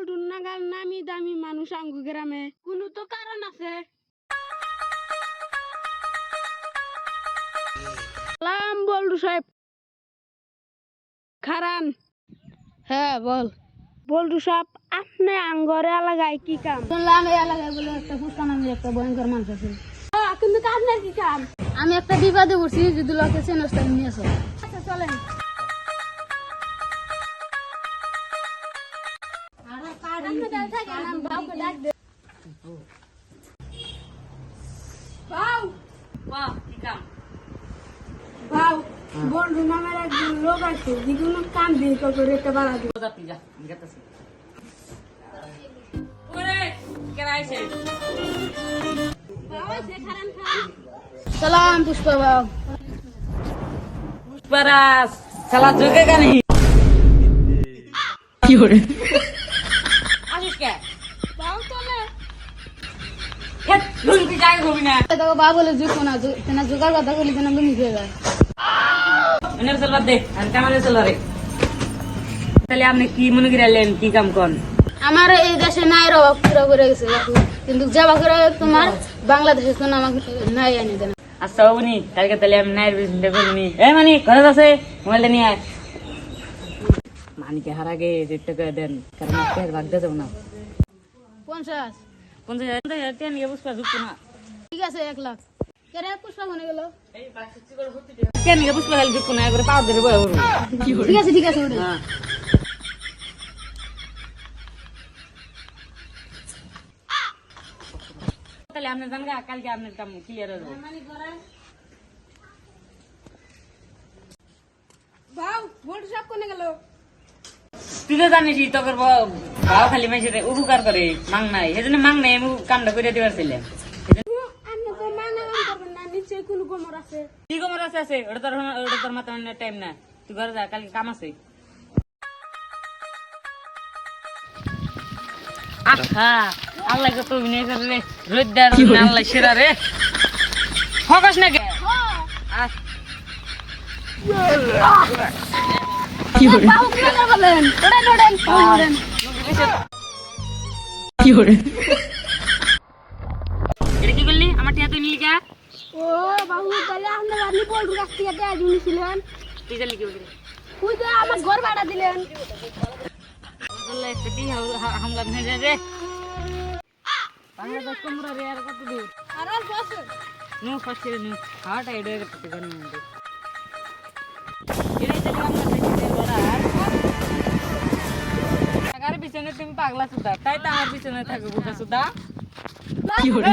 বল্টুর নাগাল নামি দামি মানুষ আঙ্গু গ্রামে কোনো তো কারণ আছে। সালাম বল্টু সাহেব। খারান। হ্যাঁ বল। বল্টু সাহেব আপনি আঙ্গর এলাকায় কি কাম? শুনলাম এই এলাকায় বলে একটা ফুসকা নামের একটা ভয়ঙ্কর মানুষ আছে। কিন্তু আপনার কি কাম? আমি একটা বিপদে পড়ছি, যদি লোকে চেনস্তা নিয়ে আসো। আচ্ছা চলেন। বল্টু নামের একজন লোক আছে যে কোনো কাম দিয়ে করে রেটে বাড়া দিবে। সালাম পুষ্পা বাবু। পুষ্পারাজ শালা ঝুঁকেগা नहीं কি করে আসিস কে বাউ তোলে হেট লুঙ্গি জায়গা ঘুমি না তো বাবা বলে ঝুঁকো না, তেনা ঝুঁকার কথা বলি তেনা লুঙ্গি খেয়ে যায়। এনে চল বাদ দে আর কামারে চল রে তাহলে আপনি কি মনে করেলেন কি কাম কোন আমার এই দেশে নাইয়ের অভাব পুরো করে গেছে বাপু, কিন্তু যাবা করে তোমার বাংলাদেশে কোনো আমাকে নাই আনি দেন। আচ্ছা বাবুনি কালকে তাহলে আমি নাইর বিজনেসটা করবনি মানি ঘরে আছে মোবাইলটা নিয়ে আয় মানিকে হার আগে রেটটা করে দেন কারণ পেট ভাগ দিয়ে যাবো না 50। 50,000 টাকা নিয়ে পুষ্পা ঝুঁকতো না ঠিক আছে 1 লাখ। কেরে পুষ্পা মনে গেল? কেন নিয়ে পুষ্পা খালি ঝুঁকতো না একবারে পাও ধরে বয়ে বলবো ঠিক আছে ওটা। হ্যাঁ তাহলে আপনি জান কালকে আপনার কাম ক্লিয়ার হয়ে যাবে বাউ বল্টু সাহেব কোনে গেল? তুই তো জানিস তোর ভাও খালি মাইসে উপকার করে মাং নাই সেজন্য মাং নাই আমি কামটা করে দিবার ছিলাম আপনি তো মানা কাম করবেন না, নিচে কোনো গোমর আছে। কি কমর আছে ওটা তোর মাথা টাইম না তুই ঘরে যা কালকে কাম আছে আহা আল্লাহ কত অভিনয় করে রে রোদ্দার আল্লাহ সেরা রে ফকাস না কে বাবু কি করে বলেন? ওড়েন। কি করে? এটা কি করলি আমার টিয়া তুই নিলি কে ও বাবু তাহলে আপনি আপনি বল্টুর কাছ থেকে টাকা নিয়েছিলেন, তুই জানলি কি করলি ওই যে আমার ঘর ভাড়া দিলেন। আল্লাহ একটা টিয়া হামলা ভেঙে যায় রে বাংলাদেশ কুমড়া রে আর কত দূর আর অল্প আছে। নো ফার্স্ট রে নো হার্ট আইডিয়া করতে গান মন্দ এটাই তো আমরা দেখতে বড় আগার পিছনে তুমি পাগলা সুদা তাই তো আমার পিছনে থাকো বুকা সুদা কি হলো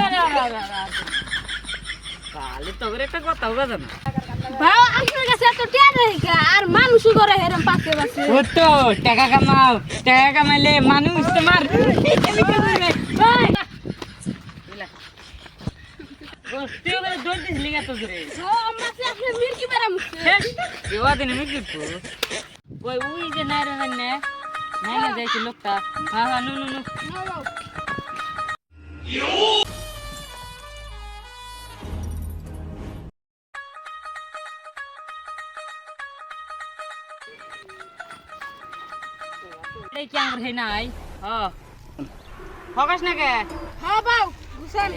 কালে তো একটা কথা হবে জানা বাউ আপনার কাছে এত টাকা নেই কে? আর মানুষই করে হেরম পাশে পাশে। ও তো টাকা কামাও টাকা কামাইলে মানুষ তোমার গোষ্ঠী ওগুলো দৌড় দিছিলি গা তো রে ও আমরা সে আপনি মির্কি বেরা মুখছে। কেবা দিন আমি কিন্তু ওই ওই যে নাইরে মানে নাইনা যাইছে লোকটা হ্যাঁ হ্যাঁ নো নো নো না বাউ এই কি আঙ্গুর হে নাই হ্যাঁ ফকাস না কে হ্যাঁ বাউ গুছান।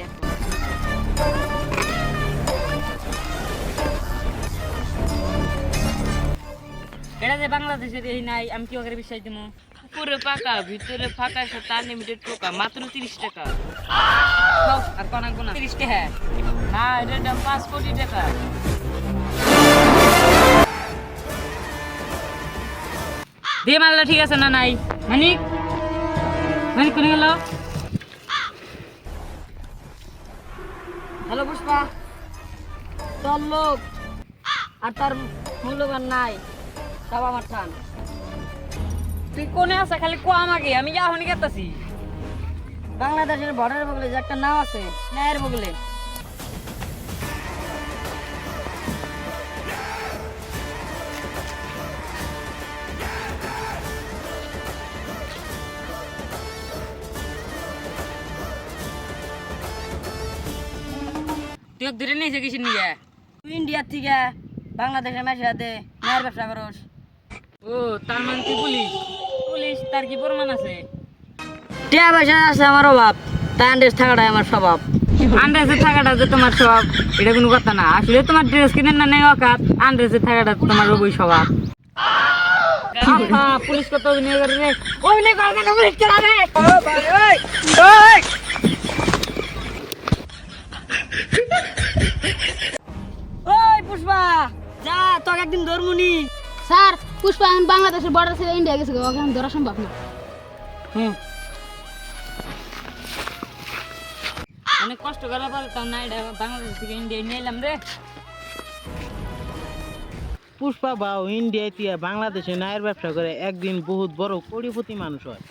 এটা যে বাংলাদেশের এই নাই আমি কি ওকে বিশ্বাস দিমু উপরে পাকা ভিতরে ফাঁকা সাথে আনলিমিটেড টোকা মাত্র 30 টাকা। খাও, আর কোন আনবো না 30 টাকা না এটার দাম 5 কোটি টাকা। দিয়ে মারলে ঠিক আছে না নাই মানিক মানিক কোনে গেল হ্যালো পুষ্পা, তোর লোক আর তার মূল্যবান নাই সব আমার ঠান। তুই কোনে আছে খালি কো আমাকে আমি যাহনি গেতাছি বাংলাদেশের বর্ডারের বগলে যে একটা নাও আছে, নায়ের বগলে তুই ধরে নিয়েছে কিছু নিয়ে তুই ইন্ডিয়ার থেকে বাংলাদেশের মেশাতে নায়ের ব্যবসা করস। ও তার মানে তুই পুলিশ পুলিশ তার কি প্রমাণ আছে টিয়া পয়সা আছে আমার অভাব, তাই আন্ডাজ থাকাটাই আমার স্বভাব। আন্ডাজে থাকাটা যে তোমার স্বভাব এটা কোনো কথা না, আসলে তোমার ড্রেস কিনে না নেই অকাত, আন্ডাজে থাকাটা তোমার ওই স্বভাব। পুলিশ কত অভিনয় করে রে, অভিনয় করে না, পুলিশ চলা রে। ওই পুষ্পা, যা তোকে একদিন ধর্মুনি। স্যার পুষ্পা এখন বাংলাদেশের বর্ডার ছেড়ে ইন্ডিয়া গেছে ওকে এখন ধরা সম্ভব না। অনেক কষ্ট করার পরে তাও না এটা বাংলাদেশ থেকে ইন্ডিয়া নিয়ে এলাম রে। পুষ্পা বাউ ইন্ডিয়ায় বাংলাদেশে নায়ের ব্যবসা করে একদিন বহুত বড় কোটিপতি মানুষ হয়।